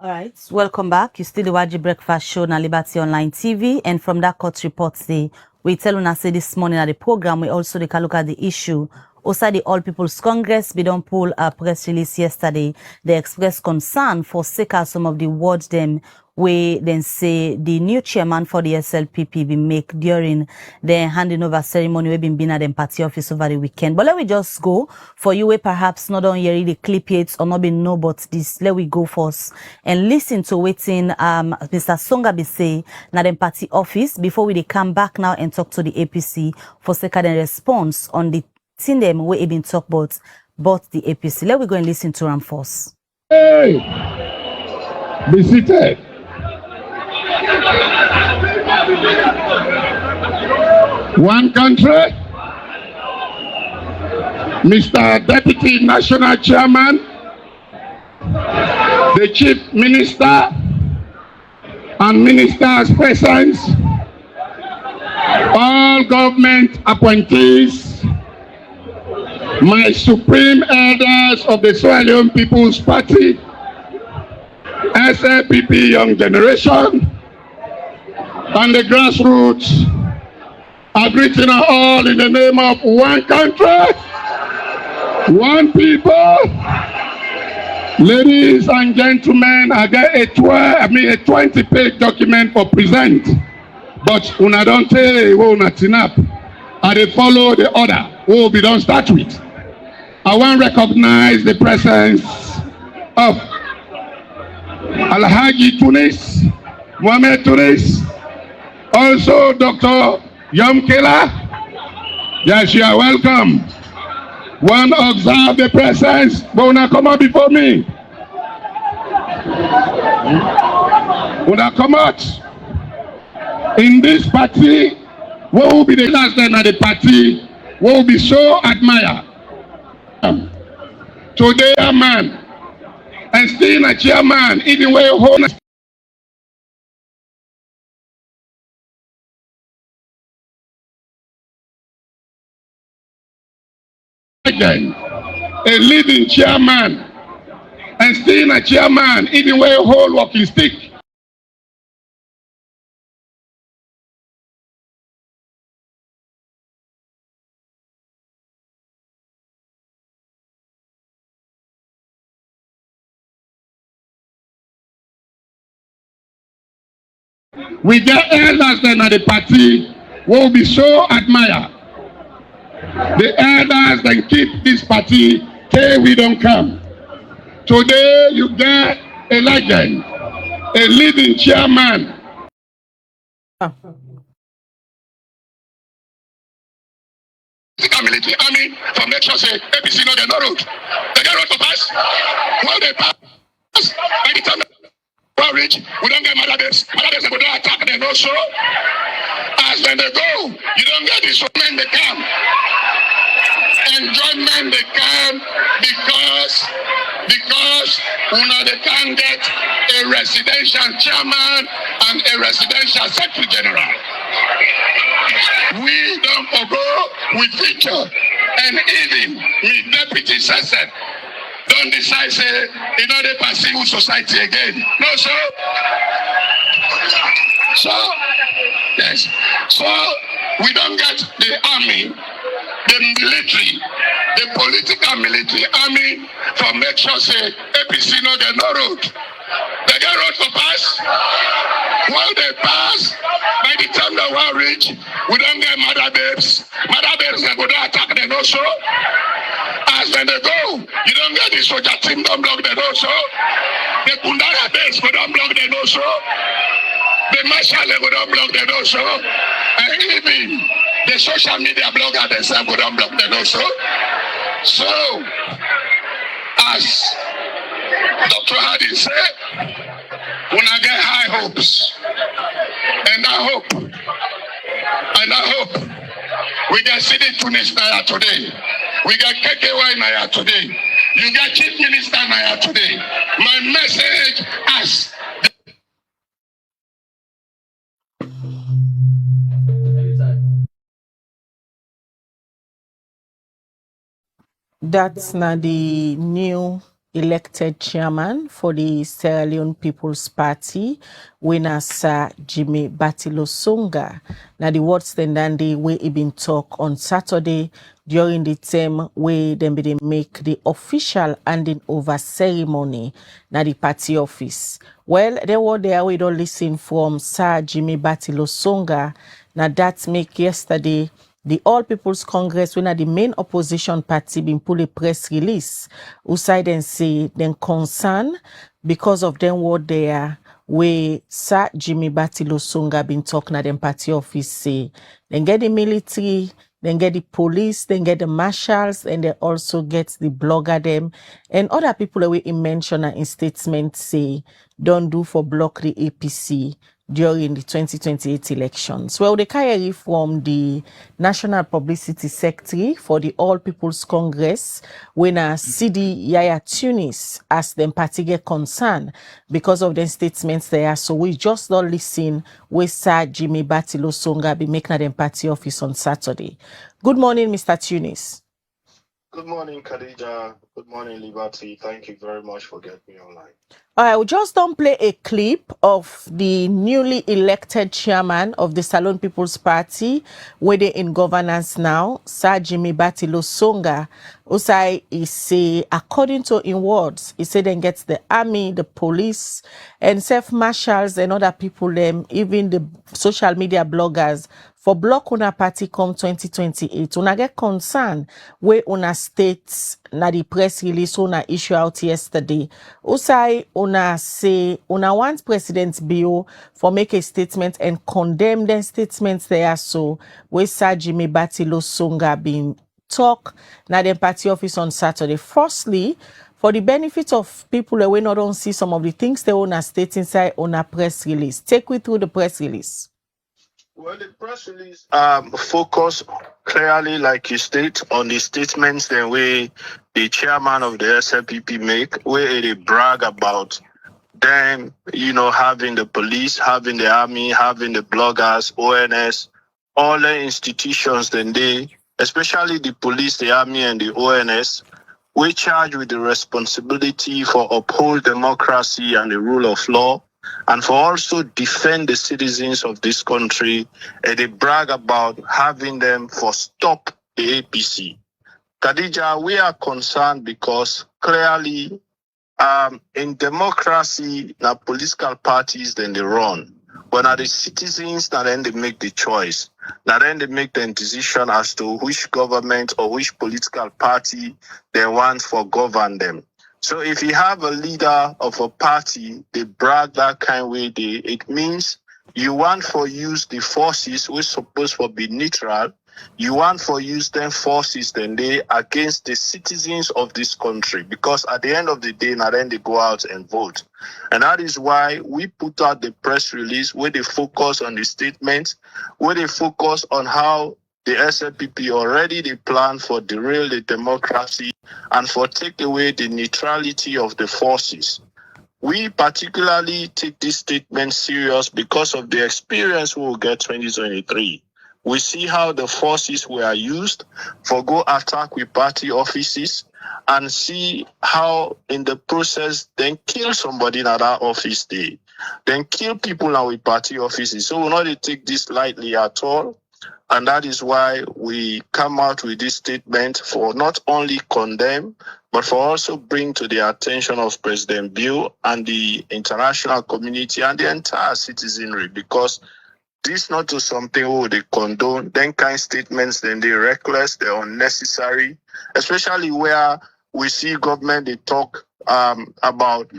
All right, welcome back. You still the Waji Breakfast Show na Liberty Online TV, and from that court report, we tell una say this morning at the program we also take a look at the issue. Also, the All People's Congress, we don't pull a press release yesterday. They expressed concern for sake of some of the words them where then say the new chairman for the SLPP be make during the handing over ceremony we been at them party office over the weekend. But let we just go for you where perhaps not on hear the clip yet or not be know but this. Let we go first and listen to waiting Mr. Songa be say na them party office before we they come back now and talk to the APC for second response on the thing them we been talk about the APC. Let we go and listen to them first. Hey, be seated. One country, Mr. Deputy National Chairman, the Chief Minister and Ministers present, all government appointees, my supreme elders of the Sierra Leone People's Party, SLPP Young Generation, and the grassroots, are greeting all in the name of one country, one people. Ladies and gentlemen, I get a 20-page document for present, but una don't tell we una tin up. I dey follow the order. We be don't start with. I want to recognize the presence of Alhaji Tunis, Mohamed Tunis, also Dr. Yom Kela. Yes, you are welcome. One observe the presence, but when I come out before me, when I come out in this party, what will be the last time at the party? What will be so admired? Today, a man, and still a chairman, even way home. Again, a leading chairman, and still a chairman, even way whole walking stick. We get elders then at the party will be so admired. The elders that keep this party till we don't come. Today you get a legend, a leading chairman. Military army for make sure say APC no get no road. They get road to pass. While they pass, by the time we reach, we don't get mother babes. Mother babes go don't attack them no show. As when they go, you don't get this woman they come. Enjoyment they come because they can't get a residential chairman and a residential secretary general. We don't go with feature and even with deputy said don't decide say in order to civil society again. No, sir. So yes. So we don't get the army, the military, the political military army for make sure say APC no get no road. They get road to pass. While they pass, by the time they will reach, we don't get mother babes. Mother babes they go to attack them also. As when they go, you don't get the soldier team don't block them also. The Kundara base go don't block them also. The marshal they go don't block them also. And even the social media blogger themselves go don't block them also. So, as Dr. Hadi said, when I get high hopes, and I hope we get City Tunis Naya today, we got KKY Naya today, you got Chief Minister Naya today. My message as that's not the new elected chairman for the Sierra Leone People's Party, winner Sir Jimmy Batilosonga. Now the words then dandy way he been talk on Saturday during the term where them be they make the official handing over ceremony na the party office. Well, they were there we don't listen from Sir Jimmy Batilosonga. Now that make yesterday the All People's Congress, when the main opposition party been pull a press release, who side and say then concern because of them what they are, where Sir Jimmy Batilosonga been talking at them party office say, then get the military, then get the police, then get the marshals, and they also get the blogger them, and other people that we mention in statement say, don't do for block the APC during the 2028 elections. Well, they carry from the National Publicity Secretary for the All People's Congress, when CD Yaya Tunis as them party get concern because of the statements there. So we just don't listen with Sir Jimmy Batilosonga be making them party office on Saturday. Good morning, Mr. Tunis. Good morning, Khadija. Good morning, Liberty. Thank you very much for getting me online. All right, we just don't play a clip of the newly elected chairman of the Salon People's Party, where they in governance now, Sir Jimmy Batilosonga. Usai is say, according to in words, he said then gets the army, the police, and self-marshals and other people, them, even the social media bloggers, for block una party come 2028. Una get concern where una states na the press release una issue out yesterday. Usai una say una want President Bio for make a statement and condemn them statements there. So where Sir Jimmy Batilosonga been talk na the party office on Saturday. Firstly, for the benefit of people that we not don't see some of the things they wanna state inside on a press release. Take me through the press release. Well, the press release focus clearly, like you state, on the statements that the chairman of the SLPP make, where they brag about them, having the police, having the army, having the bloggers, ONS, all the institutions, then especially the police, the army, and the ONS, we charge with the responsibility for uphold democracy and the rule of law, and for also defend the citizens of this country. And they brag about having them for stop the APC. Khadija, we are concerned because clearly in democracy, now political parties then they run. But now the citizens, now then they make the choice. Now then they make the decision as to which government or which political party they want for govern them. So if you have a leader of a party, they brag that kind of way, it means you want for use the forces which supposed to be neutral. You want for use them forces then they against the citizens of this country, because at the end of the day, now then they go out and vote. And that is why we put out the press release where they focus on the statements, where they focus on how the SLPP already they plan for derail the democracy and for take away the neutrality of the forces. We particularly take this statement serious because of the experience we will get 2023. We see how the forces were used for go attack with party offices and see how in the process then kill somebody in that office day, then kill people now with party offices. So we'll not take this lightly at all. And that is why we come out with this statement for not only condemn, but for also bring to the attention of President Bill and the international community and the entire citizenry, because this not to something they condone. Then kind statements, then they're reckless, they're unnecessary, especially where we see government, they talk about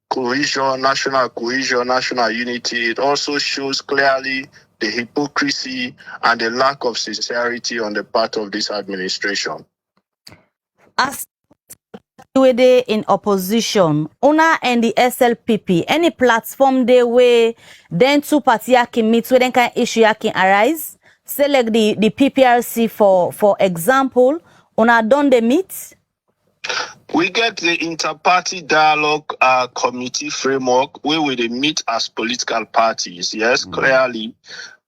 cohesion, national unity. It also shows clearly the hypocrisy and the lack of sincerity on the part of this administration. As we dey in opposition, una and the SLPP, any platform they way then two party can meet where then can issue can arise. Say like the PPRC for example, una done the meet. We get the inter-party dialogue committee framework where we meet as political parties, yes, clearly.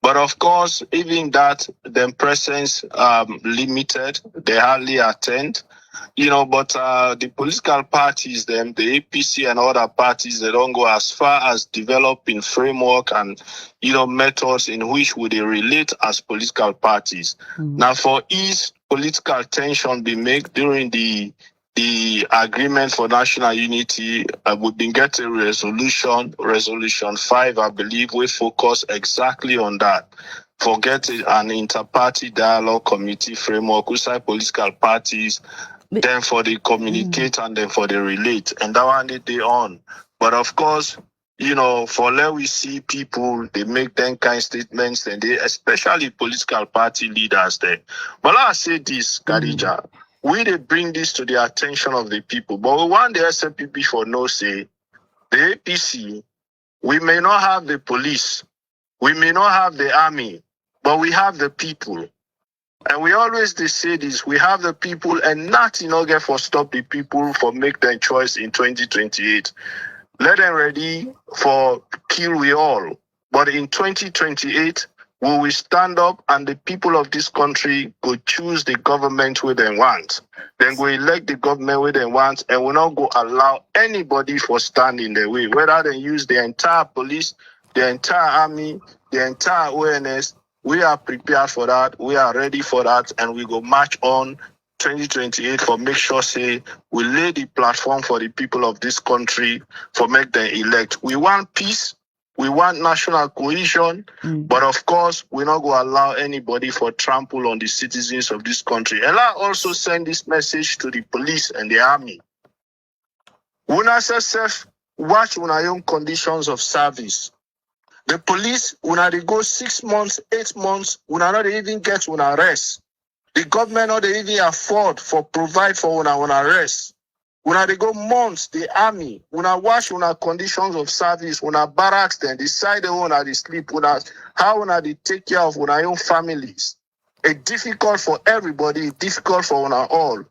But of course, even that, their presence limited, they hardly attend. But the political parties, them, the APC and other parties, they don't go as far as developing framework and, methods in which would they relate as political parties. Now, for ease political tension be made during the agreement for national unity, we've been getting resolution 5, I believe, we focus exactly on that. Forget it, an inter-party dialogue committee framework, outside political parties, then for the communicate and then for the relate. And that one they on. But of course, for let we see people, they make them kind of statements, and they, especially political party leaders there. But I say this, Khadija, we they bring this to the attention of the people. But we want the SLPP for no say, the APC, we may not have the police, we may not have the army, but we have the people. And we always they say this, we have the people, and nothing get for stop the people for make their choice in 2028. Let them ready for kill we all. But in 2028, we will stand up and the people of this country go choose the government where they want. Then go elect the government where they want, and will not go allow anybody for stand in their way. Whether they use the entire police, the entire army, the entire awareness, we are prepared for that. We are ready for that, and we go march on 2028 for make sure say we lay the platform for the people of this country for make them elect. We want peace. We want national cohesion, but of course, we're not going to allow anybody for trample on the citizens of this country. And I also send this message to the police and the army. Una self watch una own conditions of service. The police, una they go 6 months, 8 months, una not even get una rest. The government not they even afford for provide for una rest. Una they go months, the army, una watch una conditions of service, una barracks, then decide una they sleep, una how una they take care of una own families. It's difficult for everybody, it's difficult for una all.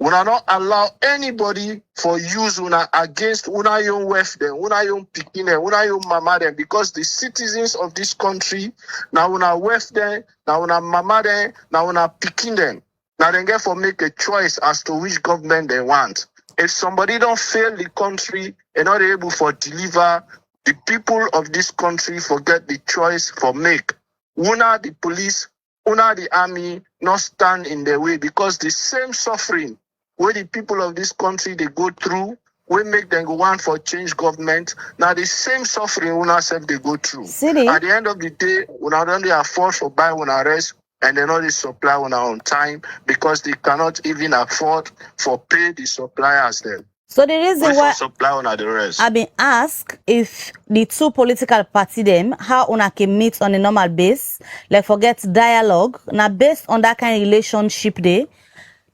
Una not allow anybody for use una against una own wife them, una own pikin them, una own mama them, because the citizens of this country, now una wife them, now una mama them, now una pikin them. Now they get for make a choice as to which government they want. If somebody don't fail the country and not able for deliver, the people of this country forget the choice for make. Una the police, una the army not stand in their way, because the same suffering where the people of this country they go through, we make them go want for change government. Now the same suffering una self they go through. City. At the end of the day, una don't they afford for buy una rest, and they not supply on time because they cannot even afford for pay the suppliers then. So the reason why supply on the rest. I've been asked if the two political party them, how una can meet on a normal base, like forget dialogue. Now based on that kind of relationship there,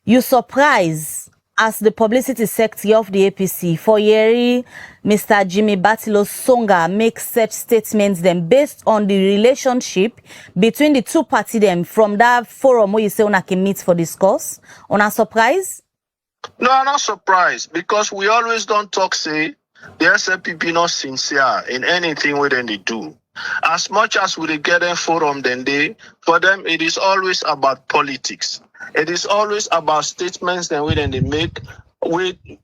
you surprise as the publicity secretary of the APC for Yeri, Mr. Jimmy Batilo Songa makes such statements then based on the relationship between the two parties them from that forum where you say una can meet for discourse. Una surprise? No, I'm not surprised, because we always don't talk say the SLPP not sincere in anything we then they do. As much as we get them forum then for them it is always about politics. It is always about statements that we then they make.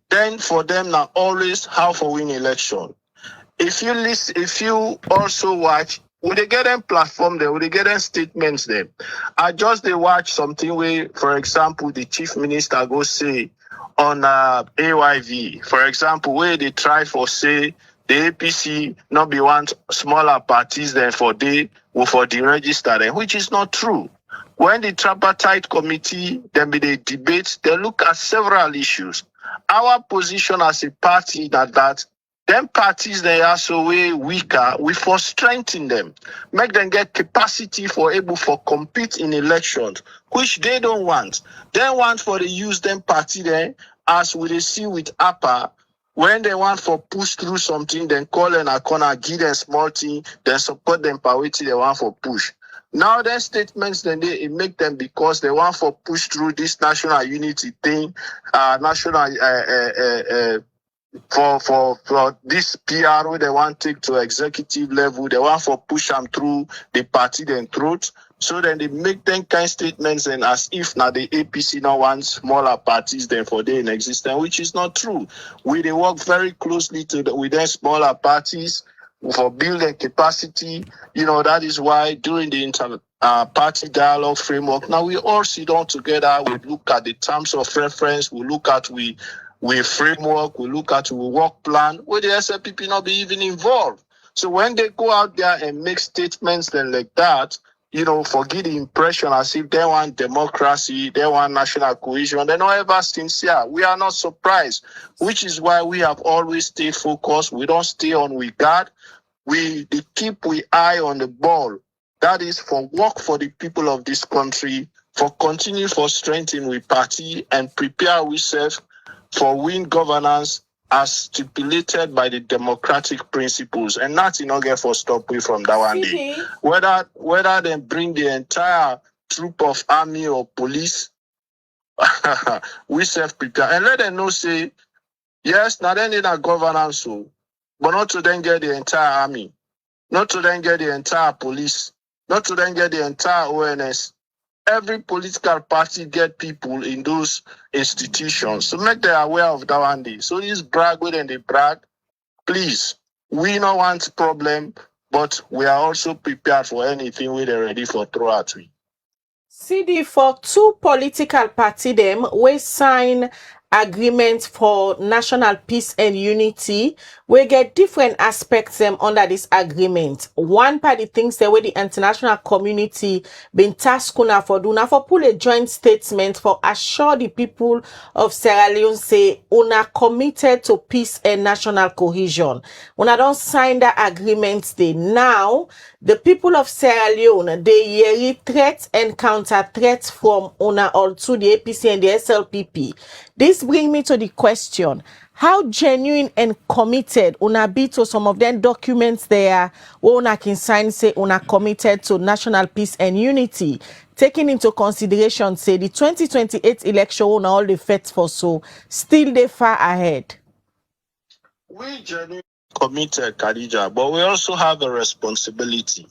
Then for them now always how for win election. If you listen, if you also watch, when they get them platform there, when they get them statements there. I just they watch something where, for example, the chief minister go say on AYV, for example, where they try for say the APC not be want smaller parties than for they or for the register them, which is not true. When the tripartite committee then be the debates, they look at several issues. Our position as a party that them parties they are so way weaker, we for strengthen them, make them get capacity for able for compete in elections, which they don't want. They want for the use them party there, as we see with APA, when they want for push through something, then call in a corner, give them small thing, then support them parity they want for push. Now their statements then they make them because they want for push through this national unity thing, national for this PR where they want to take to executive level, they want for push them through the party then throat. So then they make them kind statements and as if now the APC now want smaller parties than for they in existence, which is not true. They work very closely with them smaller parties for building capacity. That is why during the party dialogue framework, now we all sit down together, we look at the terms of reference, we look at we framework, we look at we work plan, where the SLPP not be even involved. So when they go out there and make statements then like that, for give the impression as if they want democracy, they want national cohesion, they're not ever sincere. We are not surprised, which is why we have always stayed focused. We don't stay on we guard. We keep we eye on the ball. That is for work for the people of this country, for continue for strengthening we party and prepare ourselves for win governance as stipulated by the democratic principles, and that's in order for stop we from that one day. Whether they bring the entire troop of army or police, we self prepare and let them know say yes, now they need a governance, but not to then get the entire army, not to then get the entire police, not to then get the entire ONS. Every political party get people in those institutions to make them aware of that one day. So this brag when they brag, please, we don't want problem, but we are also prepared for anything we're ready for throw at we. CD for two political party them we sign agreement for national peace and unity. We get different aspects them under this agreement. One party thinks the way the international community been tasked for do now for pull a joint statement for assure the people of Sierra Leone say una committed to peace and national cohesion. Una don't sign that agreement they now the people of Sierra Leone they hear threats and counter threats from una all to the APC and the SLPP. This brings me to the question, how genuine and committed una be to some of them documents there where una can sign say una committed to national peace and unity, taking into consideration say the 2028 election una all the fets for so still they far ahead. We genuinely committed, Khadija, but we also have a responsibility.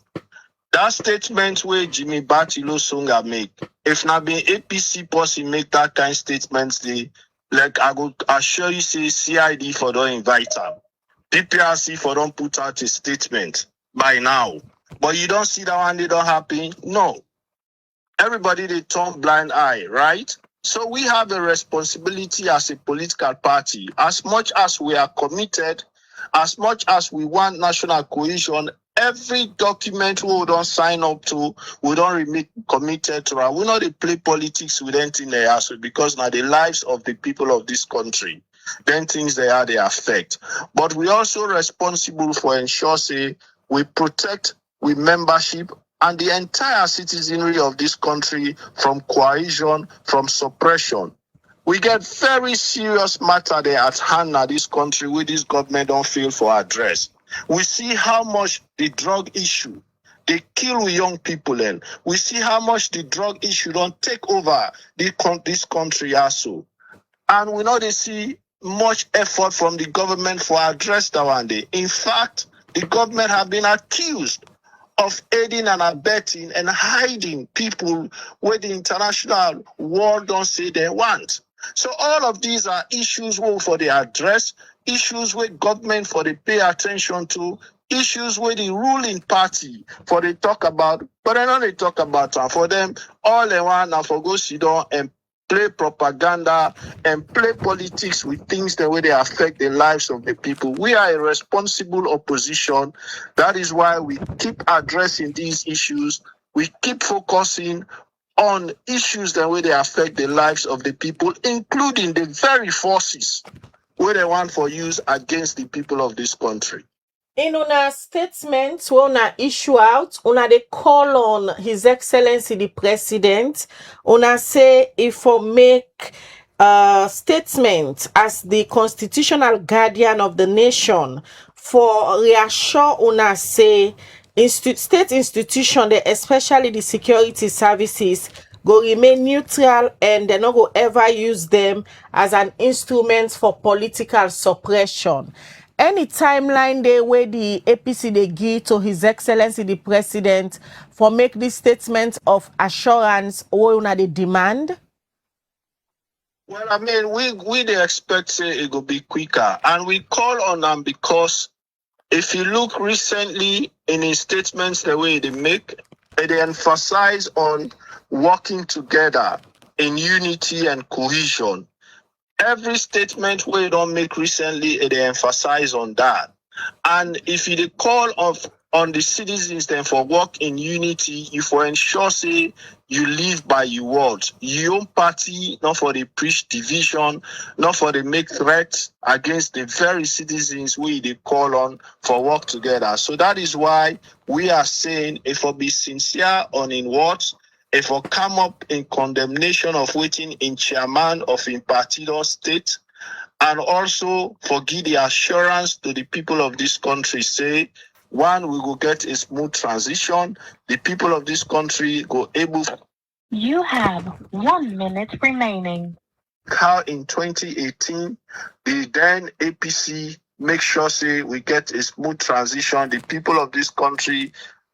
That statement where Jimmy Batilo Songa make, if not being APC person make that kind of statements, they like I go assure you say CID for don't invite them. DPRC for don't put out a statement by now. But you don't see that one, they don't happen. No. Everybody they turn blind eye, right? So we have a responsibility as a political party, as much as we are committed, as much as we want national cohesion. Every document we don't sign up to, we don't remain committed to. We not play politics with anything they ask because now the lives of the people of this country, then things they affect. But we also responsible for ensure say we protect we membership and the entire citizenry of this country from coercion, from suppression. We get very serious matter there at hand now this country where this government don't feel for address. We see how much the drug issue, they kill young people and we see how much the drug issue don't take over this country also. And we know they see much effort from the government for address that one day. In fact, the government have been accused of aiding and abetting and hiding people where the international world don't say they want. So all of these are issues where for the address, issues where government for they pay attention to, issues where the ruling party for they talk about, but I know they talk about for them, all they want now for go sit down and play propaganda and play politics with things the way they affect the lives of the people. We are a responsible opposition. That is why we keep addressing these issues. We keep focusing on issues the way they affect the lives of the people, including the very forces where they want for use against the people of this country. In una statement, we una issue out, una they call on His Excellency the President. Una say if for make statement as the constitutional guardian of the nation for reassure una say state institution, especially the security services, go remain neutral and they not go ever use them as an instrument for political suppression. any timeline there where the APC they give to His Excellency the President for make this statement of assurance or una the demand? Well, I mean, we they expect say it will be quicker, and we call on them because if you look recently in his statements, the way they make, they emphasize on working together in unity and cohesion. Every statement we don't make recently, they emphasize on that. And if you call on the citizens then for work in unity, you for ensure say you live by your words. Your own party, not for the preach division, not for the make threats against the very citizens we they call on for work together. So that is why we are saying if we be sincere on in words, if we come up in condemnation of waiting in chairman of in particular state, and also for give the assurance to the people of this country, say, one, we will get a smooth transition. The people of this country go able. You have 1 minute remaining. How in 2018, the then APC make sure say we get a smooth transition. The people of this country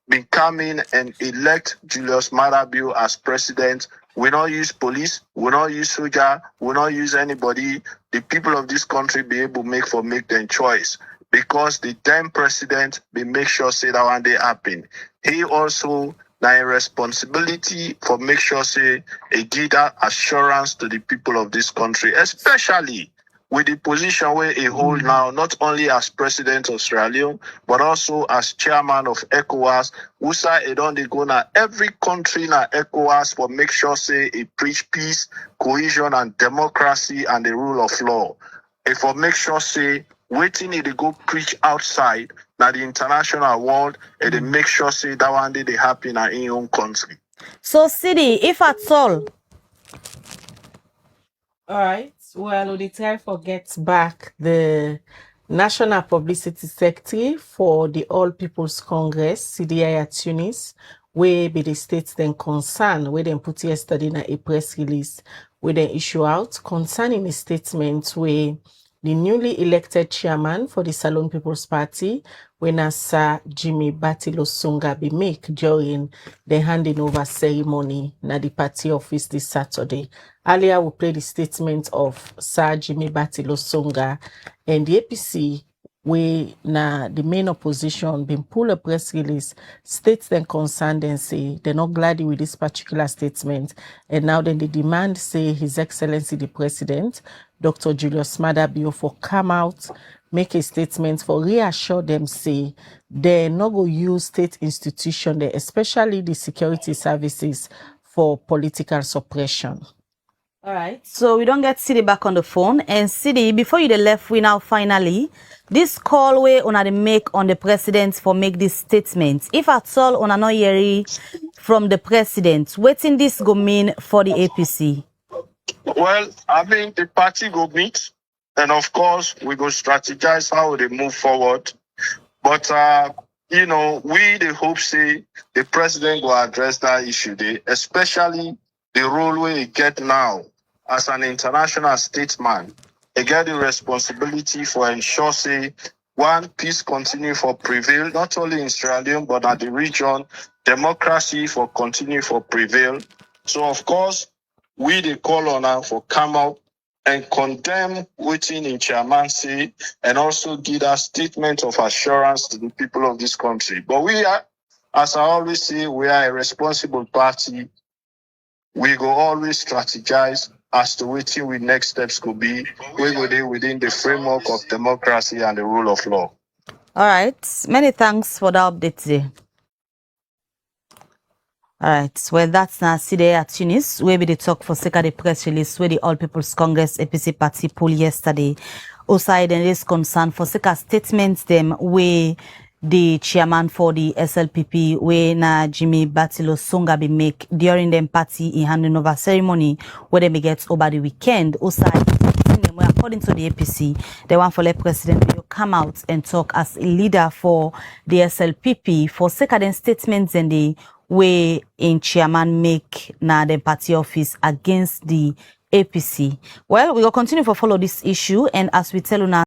been coming and elect Julius Maada Bio as president. We not use police, we not use soldier, we not use anybody. The people of this country be able to make their choice. Because the then president be make sure say that one day happen. He also now a responsibility for make sure say he give that assurance to the people of this country, especially with the position where he hold now, not only as president of Sierra Leone, but also as chairman of ECOWAS. USA he don't go now every country na ECOWAS for make sure say he preach peace, cohesion and democracy and the rule of law. If for make sure say waiting they go preach outside now the international world and they make sure say that one day they happen in your own country. So, City, if at all. All right. Well, we try to get back the National Publicity Secretary for the All People's Congress, CDI at Tunis, where be the states then concern, where they put yesterday in a press release, where they issue out concerning a statement where the newly elected chairman for the Salon People's Party, when Sir Jimmy Batilo Songa be make during the handing over ceremony na the party office this Saturday. Earlier, we played the statement of Sir Jimmy Batilo Songa and the APC, where na the main opposition been pull a press release, states then concerned and say they're not glad with this particular statement. And now then they demand, say, His Excellency the President, Dr. Julius Maada Bio, for come out, make a statement for reassure them, say, they're not going to use state institution there, especially the security services, for political suppression. All right. So we don't get City back on the phone. And City, before you the left, we now finally, this call way on the make on the president for make this statement. If at all on no hearing from the president, waiting this go mean for the APC? Well, I mean the party go meet, and of course we go strategize how they move forward. But you know, we the hope say the president will address that issue there, especially the role we get now as an international statesman. They get the responsibility for ensure say one, peace continue for prevail, not only in Sierra Leone but at the region, democracy for continue for prevail. So of course we they call on her for come out and condemn waiting in chairman say and also give a statement of assurance to the people of this country. But we are, as I always say, we are a responsible party. We go always strategize as to which we next steps could be. We go there within the framework of democracy and the rule of law. All right. Many thanks for the update today. All right. Well, that's now today at Tunis, where we talk for sake of the press release where the All People's Congress APC party poll yesterday. Outside and is concerned for sake of statements them where the chairman for the SLPP, where na Jimmy Batilo Songa be make during them party in handing over ceremony where they may get over the weekend. Outside, according to the APC, they want for the president to come out and talk as a leader for the SLPP for second statements and the way in chairman make na the party office against the APC. Well, we will continue to follow this issue, and as we tell you now,